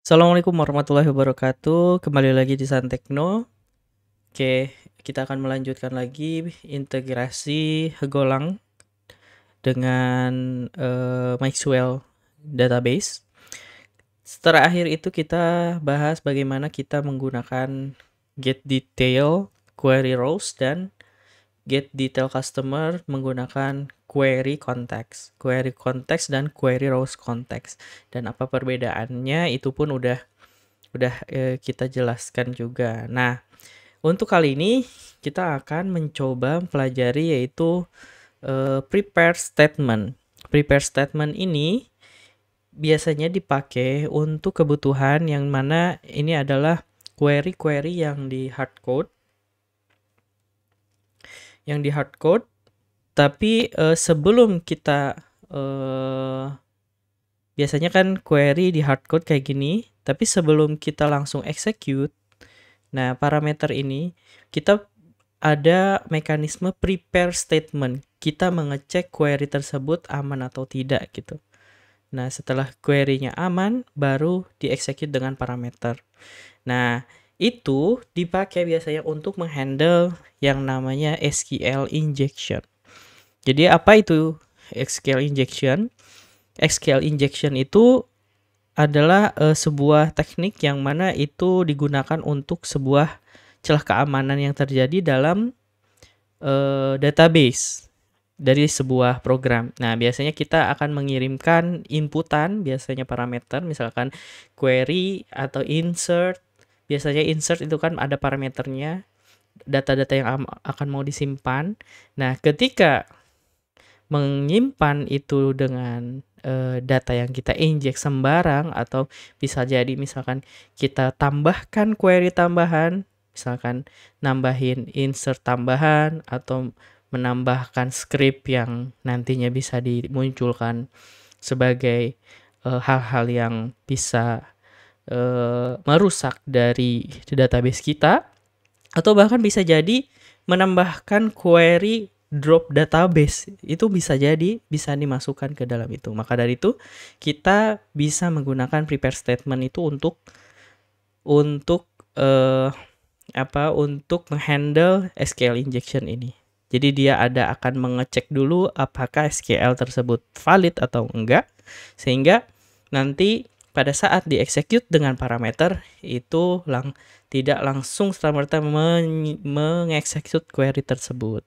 Assalamualaikum warahmatullahi wabarakatuh. Kembali lagi di Santekno. Oke, kita akan melanjutkan lagi integrasi Golang dengan Maxwell database. Terakhir itu kita bahas bagaimana kita menggunakan get detail, query rows, dan get detail customer menggunakan query context dan query rows context. Dan apa perbedaannya itu pun udah kita jelaskan juga. Nah, untuk kali ini kita akan mencoba mempelajari yaitu prepare statement. Prepare statement ini biasanya dipakai untuk kebutuhan yang mana ini adalah query-query yang di hardcode. Tapi sebelum kita biasanya kan query di hardcode kayak gini, tapi sebelum kita langsung execute, nah parameter ini kita ada mekanisme prepare statement. Kita mengecek query tersebut aman atau tidak gitu. Nah, setelah query-nya aman, baru di-execute dengan parameter. Nah, itu dipakai biasanya untuk menghandle yang namanya SQL injection. Jadi apa itu SQL injection? SQL injection itu adalah sebuah teknik yang mana itu digunakan untuk sebuah celah keamanan yang terjadi dalam database dari sebuah program. Nah, biasanya kita akan mengirimkan inputan, biasanya parameter, misalkan query atau insert. Biasanya insert itu kan ada parameternya, data-data yang akan mau disimpan. Nah, ketika menyimpan itu dengan data yang kita injek sembarang, atau bisa jadi misalkan kita tambahkan query tambahan, misalkan nambahin insert tambahan atau menambahkan script yang nantinya bisa dimunculkan sebagai hal-hal yang bisa merusak dari database kita, atau bahkan bisa jadi menambahkan query drop database, itu bisa jadi bisa dimasukkan ke dalam itu. Maka dari itu kita bisa menggunakan prepare statement itu untuk menghandle SQL injection ini. Jadi dia akan mengecek dulu apakah SQL tersebut valid atau enggak, sehingga nanti pada saat dieksekut dengan parameter itu tidak langsung serta-merta mengeksekut query tersebut.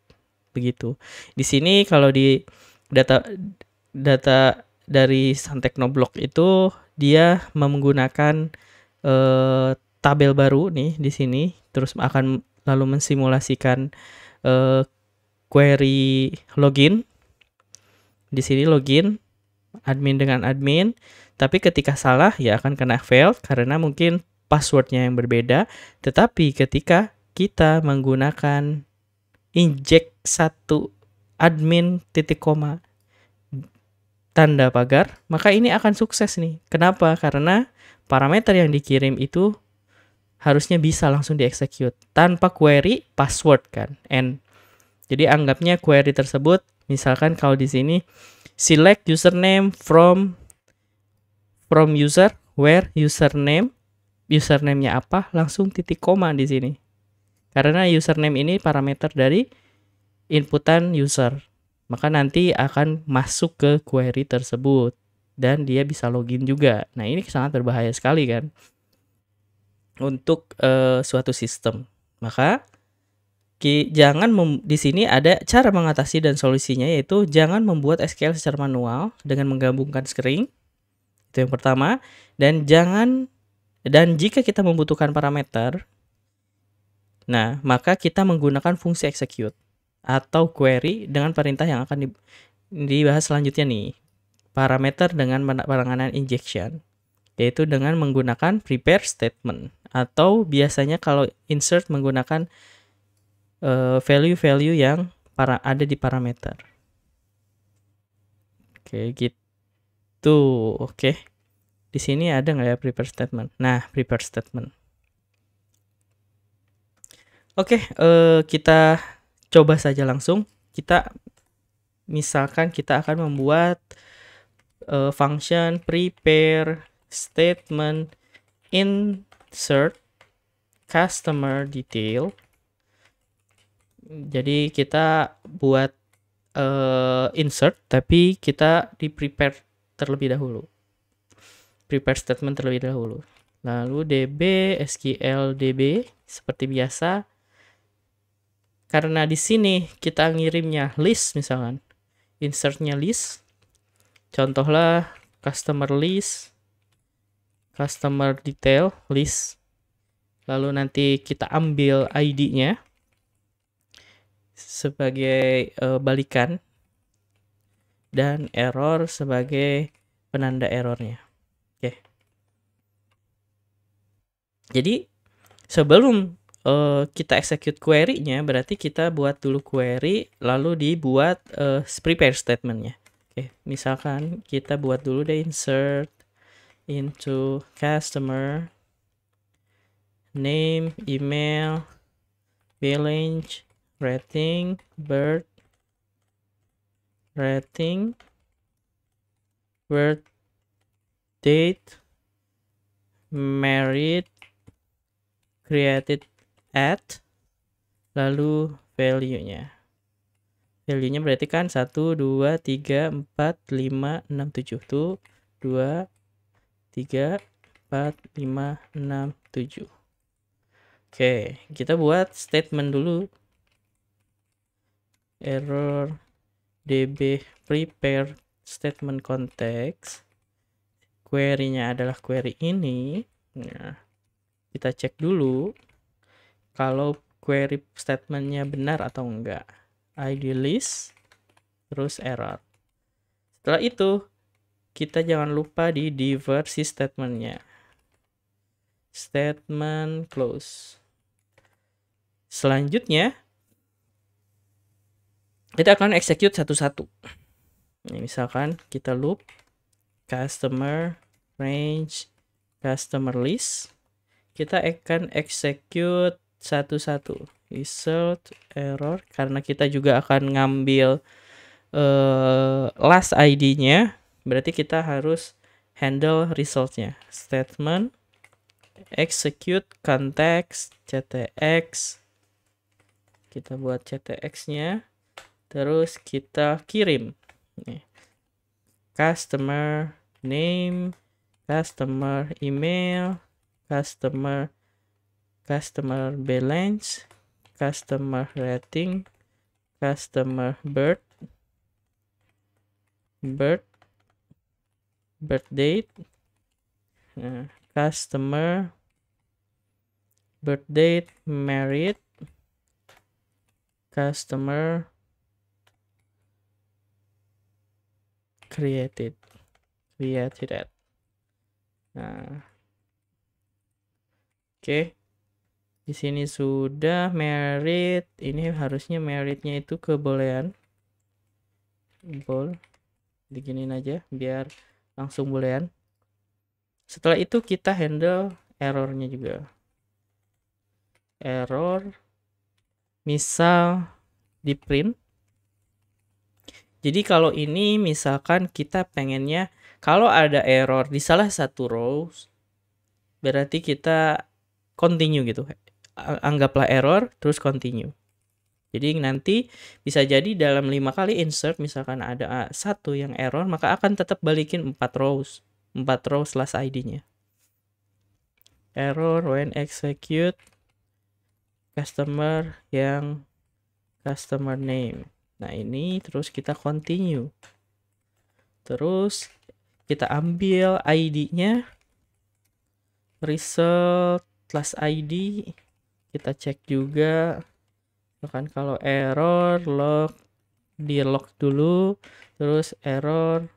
Begitu. Di sini kalau di data dari Santeknoblock itu dia menggunakan tabel baru nih di sini, terus akan lalu mensimulasikan query login. Di sini login admin dengan admin, tapi ketika salah ya akan kena failed karena mungkin passwordnya yang berbeda. Tetapi ketika kita menggunakan inject satu admin titik koma tanda pagar, maka ini akan sukses nih. Kenapa? Karena parameter yang dikirim itu harusnya bisa langsung dieksekut tanpa query password kan. Jadi anggapnya query tersebut, misalkan kalau di sini select username from user, where username-nya apa, langsung titik koma di sini. Karena username ini parameter dari inputan user. Maka nanti akan masuk ke query tersebut dan dia bisa login juga. Nah, ini sangat berbahaya sekali kan untuk suatu sistem. Maka di sini ada cara mengatasi dan solusinya, yaitu jangan membuat SQL secara manual dengan menggabungkan string. Itu yang pertama. Dan jika kita membutuhkan parameter, nah maka kita menggunakan fungsi execute atau query dengan perintah yang akan dibahas selanjutnya nih. Parameter dengan penanganan injection, yaitu dengan menggunakan prepare statement, atau biasanya kalau insert menggunakan value-value yang ada di parameter. Oke, gitu. Oke. Di sini ada nggak ya prepare statement? Nah, prepare statement. Oke, kita coba saja langsung. Misalkan kita akan membuat function prepare statement insert customer detail. Jadi kita buat insert, tapi kita di prepare terlebih dahulu. Prepare statement terlebih dahulu. Lalu DB, SQL DB, seperti biasa. Karena di sini kita ngirimnya list misalkan. Insertnya list. Contohlah customer list, customer detail list. Lalu nanti kita ambil ID-nya sebagai balikan dan error sebagai penanda errornya. Oke. Jadi sebelum kita execute query-nya, berarti kita buat dulu query lalu dibuat prepare statement-nya. Oke, misalkan kita buat dulu deh insert into customer name, email, billing, rating, birth date, married, created at, lalu value-nya. Value-nya berarti kan 1, 2, 3, 4, 5, 6, 7. Tuh 2, 3, 4, 5, 6, 7. Oke, kita buat statement dulu. Error DB prepare statement context. Query-nya adalah query ini. Nah, kita cek dulu kalau query statementnya benar atau enggak. ID list, terus error. Setelah itu, kita jangan lupa di divert si statementnya. Statement close. Selanjutnya, kita akan execute satu-satu. Misalkan kita loop customer range, customer list. Kita akan execute satu-satu. Result error, karena kita juga akan ngambil last ID-nya, berarti kita harus handle resultnya. Statement execute context ctx, kita buat ctx-nya, terus kita kirim. Nih. Customer name, customer email, customer balance, customer rating, customer birth date, customer birth date, married, customer created at. Nah, oke. Di sini sudah merit. Ini harusnya meritnya itu kebolehan. Diginin aja biar langsung boolean. Setelah itu kita handle errornya juga. Error misal di print. Jadi kalau ini misalkan kita pengennya kalau ada error di salah satu rows, berarti kita continue gitu. Anggaplah error terus continue. Jadi nanti bisa jadi dalam 5 kali insert misalkan ada satu yang error, maka akan tetap balikin 4 rows. 4 rows last ID-nya. Error when execute customer yang customer name. Nah, ini terus kita continue. Terus kita ambil ID-nya. Result last ID. Kita cek juga. Kan kalau error log di log dulu, terus error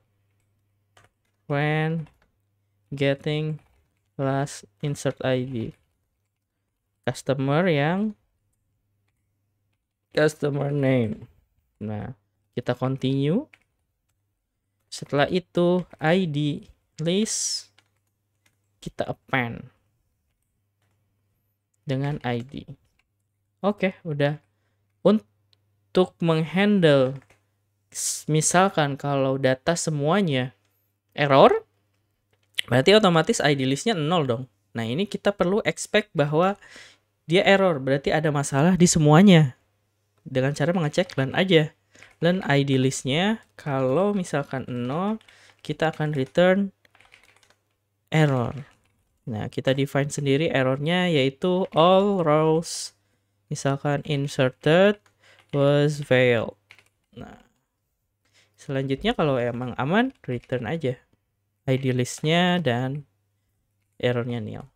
when getting last insert ID. Customer yang customer name. Nah, kita continue. Setelah itu ID list kita append dengan ID. Oke, udah. Untuk menghandle misalkan kalau data semuanya error, berarti otomatis ID listnya 0 dong. Nah, ini kita perlu expect bahwa dia error, berarti ada masalah di semuanya. Dengan cara mengecek learn aja. Learn ID list-nya, kalau misalkan 0, kita akan return error. Nah, kita define sendiri errornya yaitu all rows misalkan inserted was failed. Nah, selanjutnya kalau emang aman, return aja ID list-nya dan errornya nil.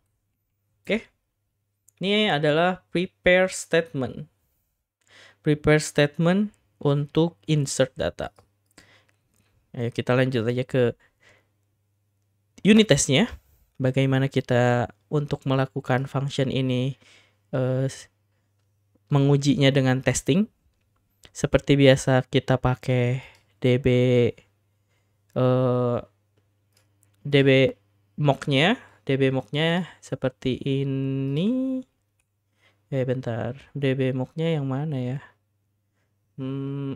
Oke. Ini adalah prepare statement. Prepare statement untuk insert data. Ayo kita lanjut aja ke unit testnya. Bagaimana kita untuk melakukan function ini mengujinya dengan testing. Seperti biasa kita pakai DB mock-nya. DB mock-nya seperti ini. Bentar. DB mock-nya yang mana ya?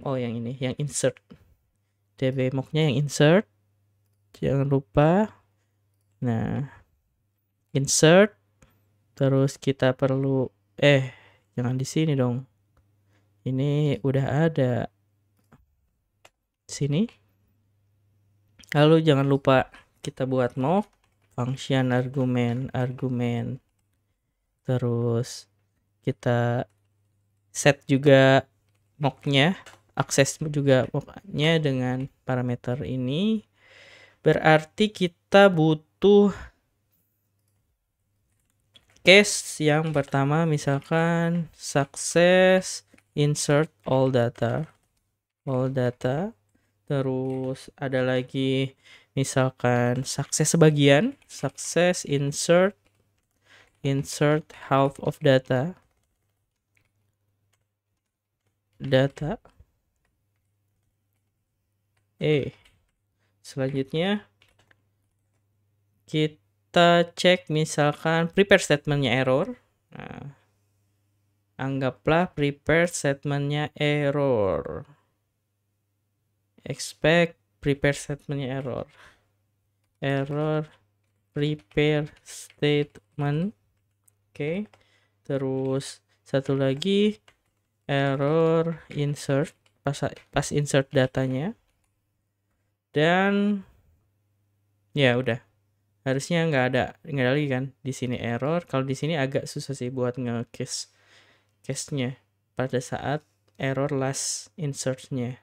Oh, yang ini, yang insert. DB mock-nya yang insert. Jangan lupa. Nah, insert. Terus kita perlu jangan di sini dong. Ini udah ada sini. Lalu jangan lupa kita buat mock function argumen. Terus kita set juga mock-nya, akses juga mock-nya dengan parameter ini. Berarti kita butuh case yang pertama misalkan success insert all data. Terus ada lagi misalkan sukses sebagian, sukses insert half of data. Selanjutnya kita cek misalkan prepare statementnya error. Nah, anggaplah prepare statementnya error. Expect prepare statementnya error. Prepare statement. Oke. Terus satu lagi error insert pas insert datanya. Dan ya udah. Harusnya nggak ada lagi kan di sini error. Kalau di sini agak susah sih buat case-nya pada saat error last insert-nya.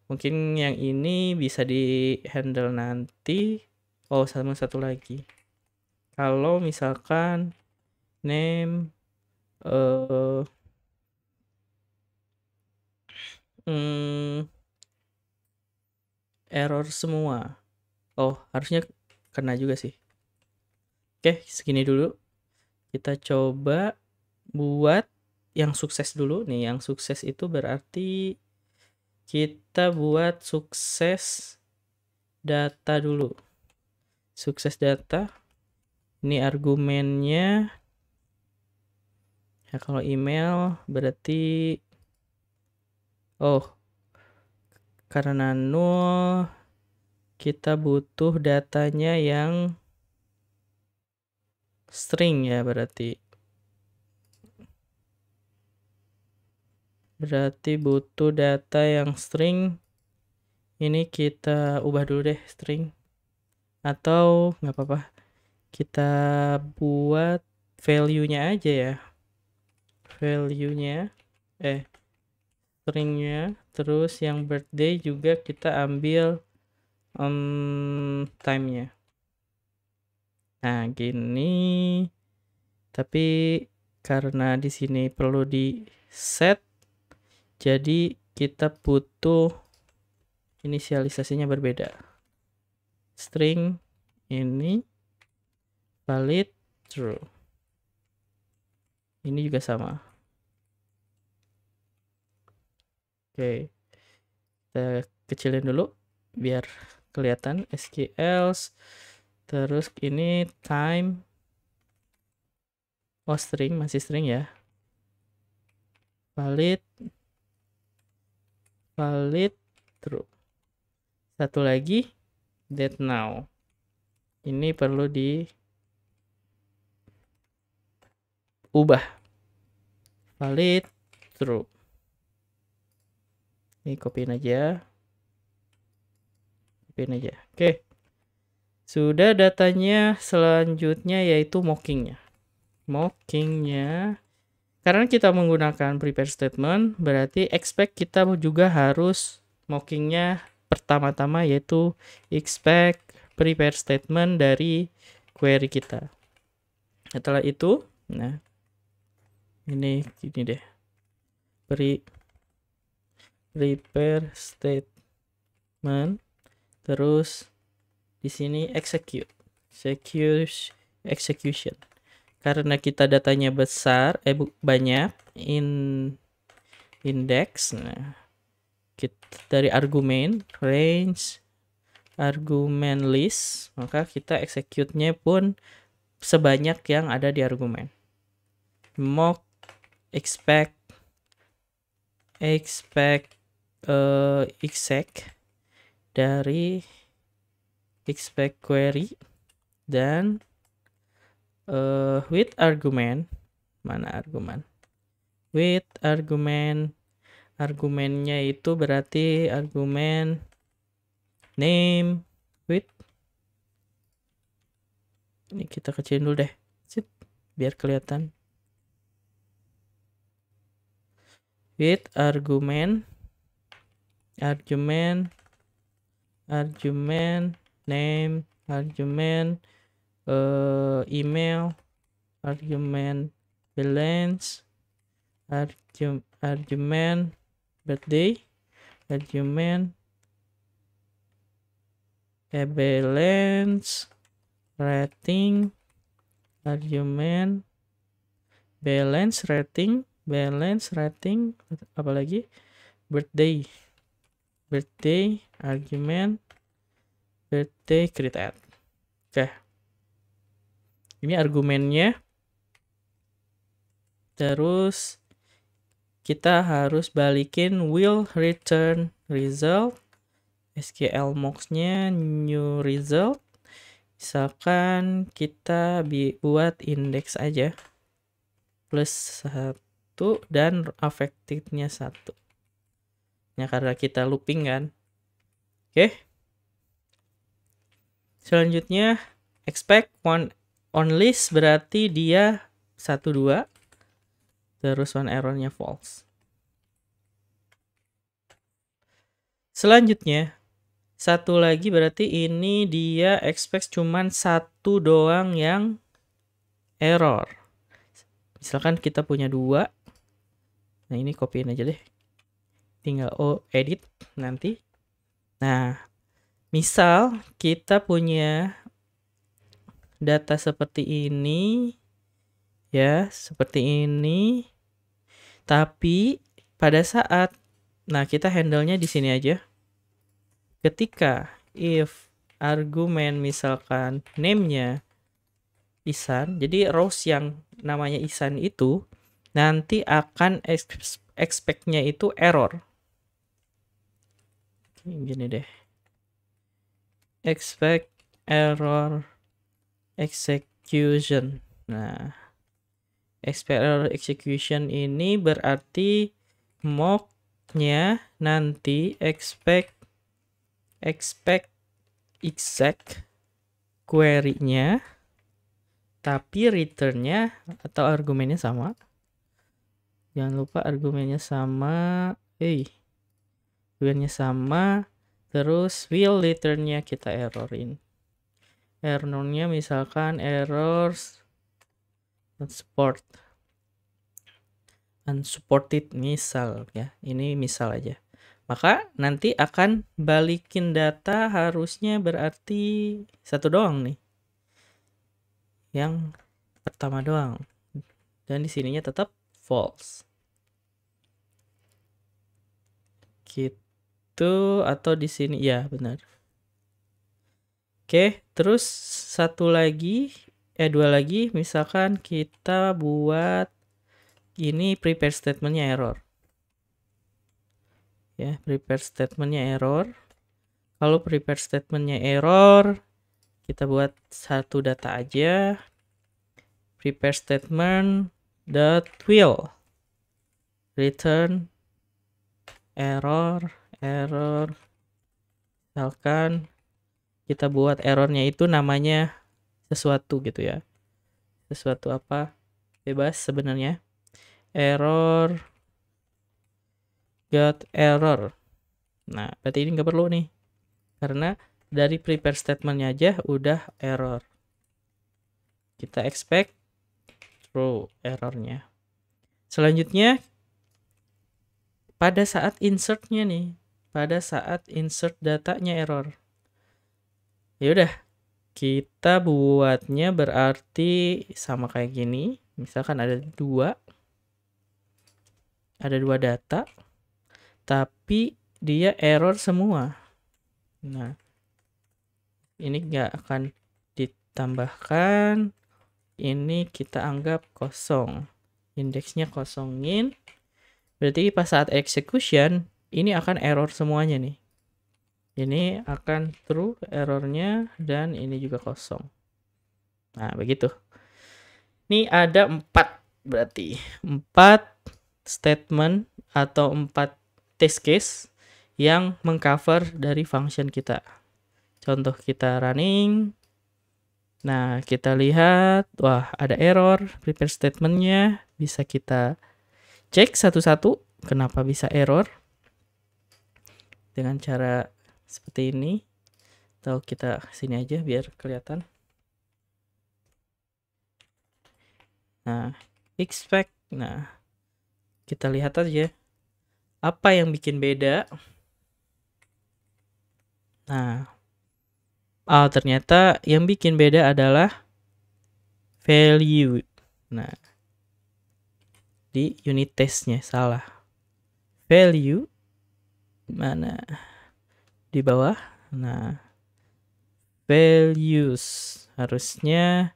Mungkin yang ini bisa di handle nanti. Oh, sama satu lagi. Kalau misalkan name error semua. Oh, harusnya kena juga sih. Oke, segini dulu. Kita coba buat yang sukses dulu. Nih, yang sukses itu berarti kita buat sukses data dulu. Sukses data. Ini argumennya. Ya, kalau email berarti karena null kita butuh datanya yang string ya, berarti butuh data yang string. Ini kita ubah dulu deh string, atau nggak apa-apa kita buat value-nya aja ya, stringnya. Terus yang birthday juga kita ambil time-nya. Nah, gini. Tapi karena di sini perlu di set, jadi kita butuh inisialisasinya berbeda. String ini valid true. Ini juga sama. Oke. Kita kecilin dulu biar kelihatan SQL. Terus ini time. Oh, string, masih string ya. Valid true. Satu lagi date now. Ini perlu di ubah valid true. Ini copyin aja. Oke. Sudah datanya, selanjutnya yaitu mockingnya. Karena kita menggunakan prepare statement, berarti expect kita juga harus mockingnya pertama-tama, yaitu expect prepare statement dari query kita. Setelah itu, nah ini gini deh, prepare statement, terus di sini execution. Karena kita datanya besar, banyak index, nah kita dari argumen range, argumen list, maka kita execute-nya pun sebanyak yang ada di argumen. Mock expect dari expect query dan with argument, with argumennya itu berarti argumen name with, ini kita kecilin dulu deh biar kelihatan, with argument name, argument email, argument balance, argument birthday, argument balance rating, argument balance rating, apalagi birthday, argument birthday create. Oke. Ini argumennya. Terus kita harus balikin will return result, SQL mocks-nya new result. Misalkan kita buat index aja plus 1 dan affected-nya 1. Ya karena kita looping kan. Oke. Selanjutnya expect one on list berarti dia 1 2, terus one errornya false. Selanjutnya satu lagi berarti ini dia expect cuman 1 doang yang error. Misalkan kita punya 2, nah ini copyin aja deh, tinggal edit nanti. Nah misal kita punya data seperti ini, ya, seperti ini. Tapi pada saat, nah kita handle-nya di sini aja. Ketika if argumen misalkan name-nya Isan, jadi rows yang namanya Isan itu nanti akan expect-nya itu error. Gini deh. Expect error execution. Nah, expect error execution ini berarti mock-nya nanti expect exact query-nya, tapi return-nya atau argumennya sama. Jangan lupa argumennya sama. Argumennya sama. Terus will return-nya kita errorin. Errornya misalkan errors unsupported misal ya. Ini misal aja. Maka nanti akan balikin data harusnya berarti 1 doang nih. Yang pertama doang. Dan di sininya tetap false. Gitu, atau di sini ya benar. Oke, terus 2 lagi misalkan kita buat ini prepare statement-nya error. Ya, prepare statement-nya error. Kalau prepare statement-nya error, kita buat 1 data aja. Prepare statement dot will return error. Misalkan kita buat errornya itu namanya sesuatu gitu ya. Sesuatu apa? Bebas sebenarnya. Error got error. Nah, berarti ini nggak perlu nih. Karena dari prepare statementnya aja udah error. Kita expect true errornya. Selanjutnya, pada saat insertnya nih. Pada saat insert datanya error. Ya udah, kita buatnya berarti sama kayak gini. Misalkan ada dua data, tapi dia error semua. Nah, ini nggak akan ditambahkan. Ini kita anggap kosong. Indeksnya kosongin. Berarti pas saat execution, ini akan error semuanya nih. Ini akan true errornya, dan ini juga kosong. Nah, begitu. Ini ada 4 berarti. 4 statement atau 4 test case yang mengcover dari function kita. Contoh kita running. Nah, kita lihat, wah ada error, prepare statementnya. Bisa kita cek satu-satu kenapa bisa error. Dengan cara seperti ini. Atau kita sini aja biar kelihatan. Nah, expect. Nah, kita lihat aja apa yang bikin beda. Nah, ternyata yang bikin beda adalah value. Nah, di unit testnya salah. Value mana? Di bawah. Nah, values harusnya,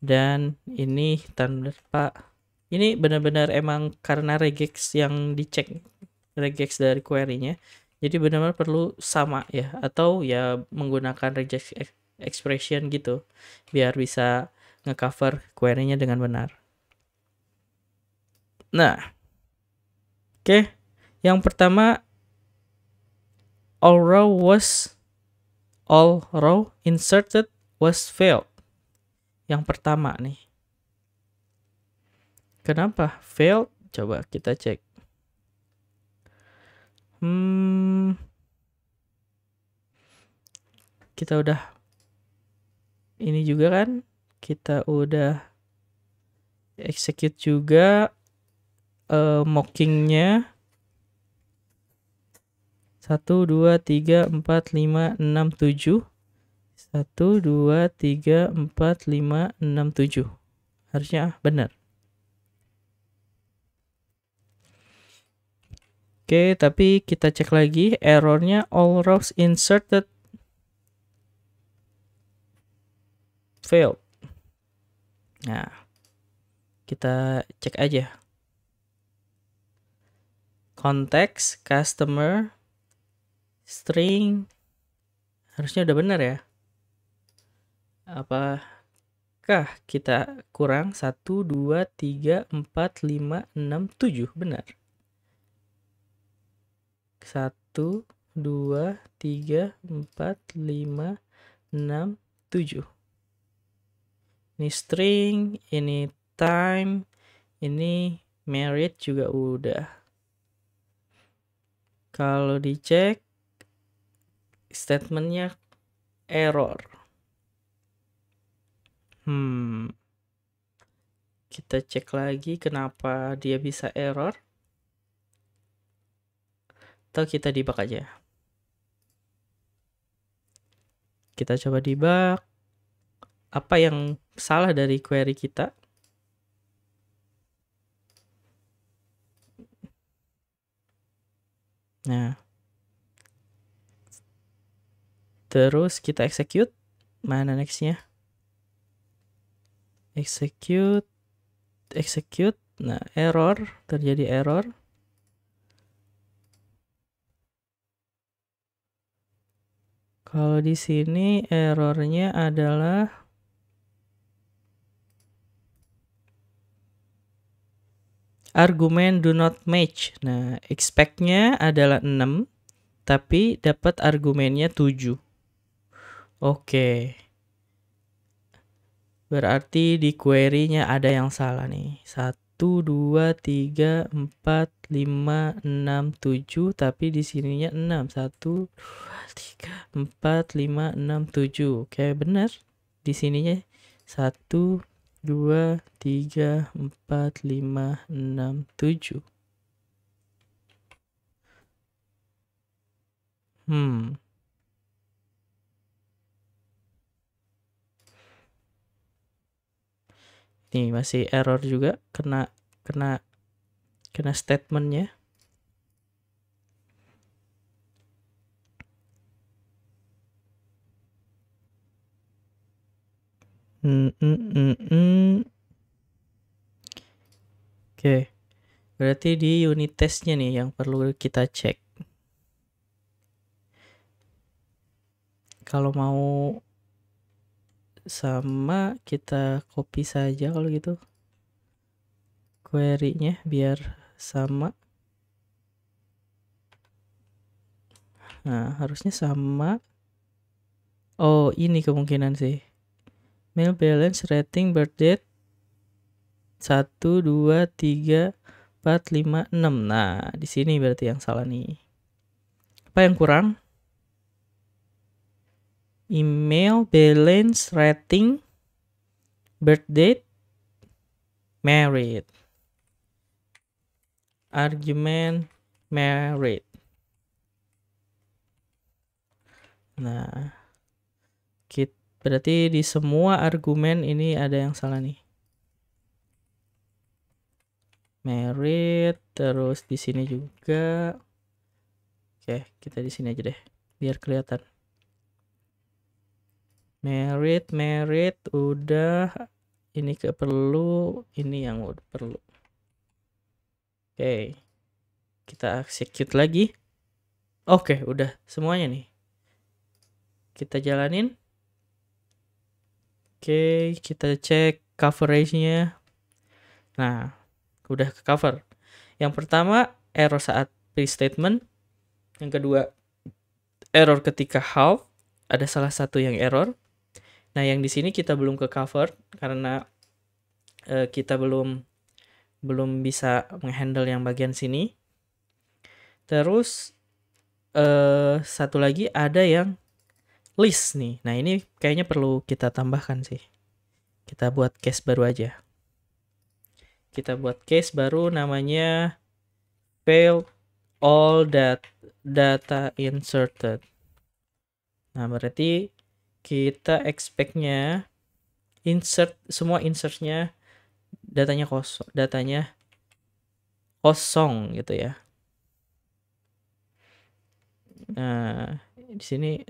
dan ini tanpa. Ini benar-benar emang karena regex yang dicek, regex dari query-nya. Jadi benar-benar perlu sama ya, atau ya menggunakan regex expression gitu biar bisa ngecover query-nya dengan benar. Nah, oke. Yang pertama, all row inserted was failed. Yang pertama nih. Kenapa failed? Coba kita cek. Kita udah ini juga kan, kita udah execute juga mockingnya 1, 2, 3, 4, 5, 6, 7. 1, 2, 3, 4, 5, 6, 7. Harusnya benar. Oke, tapi kita cek lagi errornya all rows inserted failed. Nah, kita cek aja. Context, customer, string. Harusnya udah benar ya. Apakah kita kurang 1, 2, 3, 4, 5, 6, 7? Benar. 1, 2, 3, 4, 5, 6, 7. Ini string, ini time, ini merit juga udah. Kalau dicek statementnya error. Kita cek lagi kenapa dia bisa error. Atau kita debug aja. Kita coba debug. Apa yang salah dari query kita? Nah, terus kita execute. Mana nextnya? Execute. Nah, error, terjadi error. Kalau di sini errornya adalah Argumen do not match. Nah, expect-nya adalah 6, tapi dapat argumennya 7. Oke. Berarti di query-nya ada yang salah nih. 1, 2, 3, 4, 5, 6, 7, tapi di sininya 6. 1, 2, 3, 4, 5, 6, 7. Oke, benar. Di sininya 1, 2, 3, 4, 5, 6, 7. Nih masih error juga, kena statementnya. Oke, berarti di unit testnya nih yang perlu kita cek. Kalau mau sama, kita copy saja kalau gitu query-nya biar sama. Nah, harusnya sama. Oh, ini kemungkinan sih. Mail balance, rating, birth date 1, 2, 3, 4, 5, 6. Nah, di sini berarti yang salah nih. Apa yang kurang? Email, balance, rating, birth date, married. Argument, married. Nah, berarti di semua argumen ini ada yang salah nih. Married, terus di sini juga. Oke, kita di sini aja deh, biar kelihatan. Married, udah. Ini perlu, ini yang udah perlu. Oke, kita execute lagi. Oke, udah semuanya nih. Kita jalanin. Oke, kita cek coverage-nya. Nah, udah ke cover. Yang pertama, error saat pre-statement. Yang kedua, error ketika half. Ada salah satu yang error. Nah, yang di sini kita belum ke cover karena kita belum bisa menghandle yang bagian sini. Terus satu lagi ada yang list nih. Nah, ini kayaknya perlu kita tambahkan sih. Kita buat case baru aja. Kita buat case baru namanya failed all that data inserted. Nah, berarti kita expect-nya semua insertnya datanya kosong gitu ya. Nah, di sini.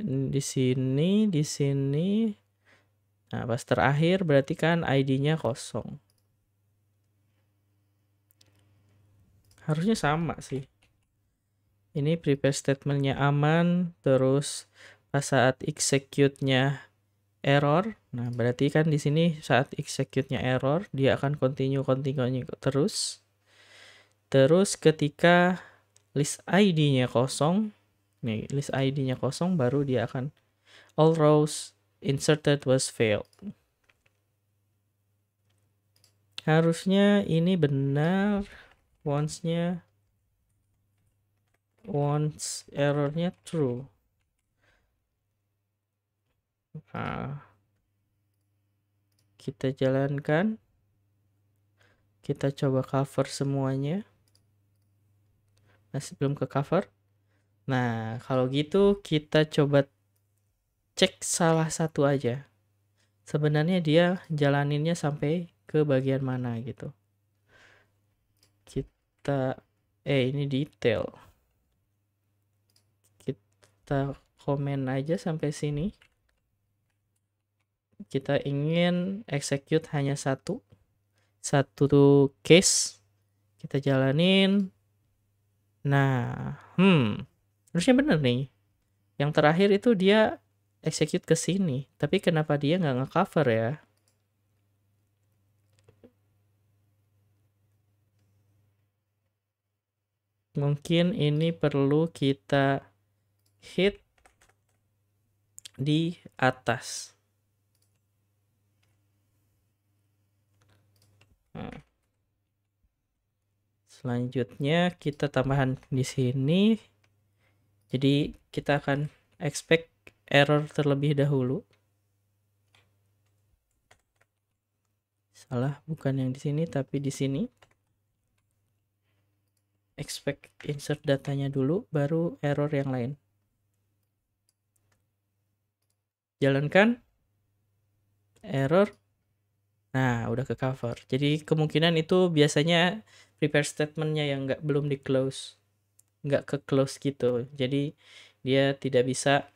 Nah, pas terakhir berarti kan ID-nya kosong. Harusnya sama sih. Ini prepare statement-nya aman, terus pas saat execute-nya error. Nah, berarti kan di sini saat execute-nya error, dia akan continue terus. Terus ketika list ID-nya kosong, nih list ID-nya kosong, baru dia akan all rows inserted was failed. Harusnya ini benar. Once errornya true. Nah, kita jalankan. Kita coba cover semuanya. Masih belum ke cover. Nah, kalau gitu kita coba cek salah satu aja. Sebenarnya dia jalaninnya sampai ke bagian mana gitu. Ini detail. Kita komen aja sampai sini. Kita ingin execute hanya satu case. Kita jalanin. Nah, harusnya bener nih. Yang terakhir itu dia execute ke sini, tapi kenapa dia nggak nge-cover ya? mungkin ini perlu kita hit di atas. Nah, selanjutnya kita tambahkan di sini. Jadi kita akan expect error terlebih dahulu. Salah, bukan yang di sini tapi di sini. Expect insert datanya dulu, baru error yang lain. Jalankan. Error. Nah, udah ke cover. Jadi kemungkinan itu biasanya prepare statementnya yang belum di close. Nggak ke close gitu. Jadi dia tidak bisa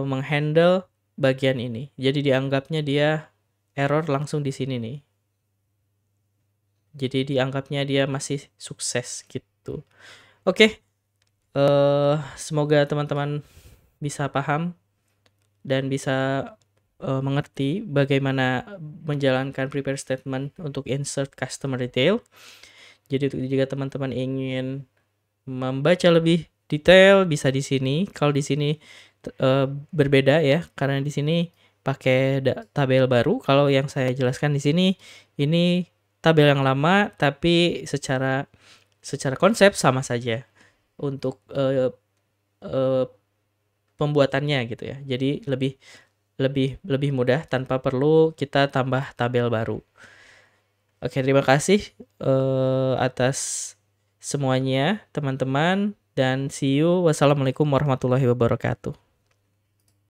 menghandle bagian ini. Jadi dianggapnya dia error langsung di sini nih. Jadi dianggapnya dia masih sukses gitu. Oke. Semoga teman-teman bisa paham dan bisa mengerti bagaimana menjalankan prepare statement untuk insert customer detail. Jadi jika teman-teman ingin membaca lebih detail bisa di sini. Kalau di sini berbeda ya, karena di sini pakai tabel baru. Kalau yang saya jelaskan di sini ini tabel yang lama, tapi secara konsep sama saja untuk pembuatannya gitu ya. Jadi lebih mudah tanpa perlu kita tambah tabel baru. Oke, terima kasih atas semuanya teman-teman, dan see you. Wassalamualaikum warahmatullahi wabarakatuh.